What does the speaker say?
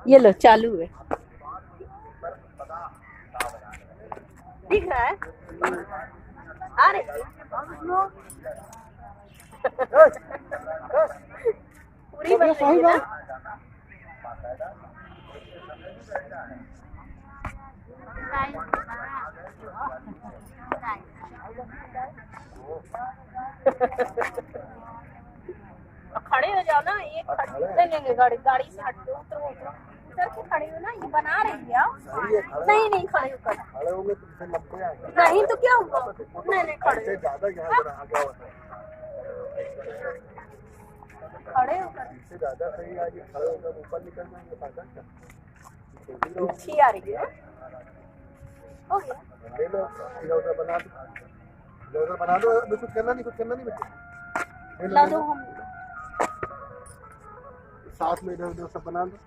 ये लो चालू है। दिख रहा है? आ रही है पूरी बन रही है ना? खड़े हो जाओ ना, ये नहीं गाड़ी गाड़ी से हट दो, उतरो उतरो उतर के खड़े हो ना, ये बना रही है। नहीं नहीं खड़े होकर, खड़े होंगे तुमसे लंबे आएंगे। नहीं तो क्या हुआ, नहीं नहीं खड़े ज्यादा यहाँ पर आ गया होता खड़े होकर इससे ज्यादा सही आज खड़े होकर ऊपर निकल जाएंगे फायदा क्या। अच्छी आ रही है। हो गया, ले लो इधर बना दो, इधर बना दो, कुछ करना नहीं, कुछ करना नहीं बेटे, ला दो हम साथ में इधर उधर सब बना दो।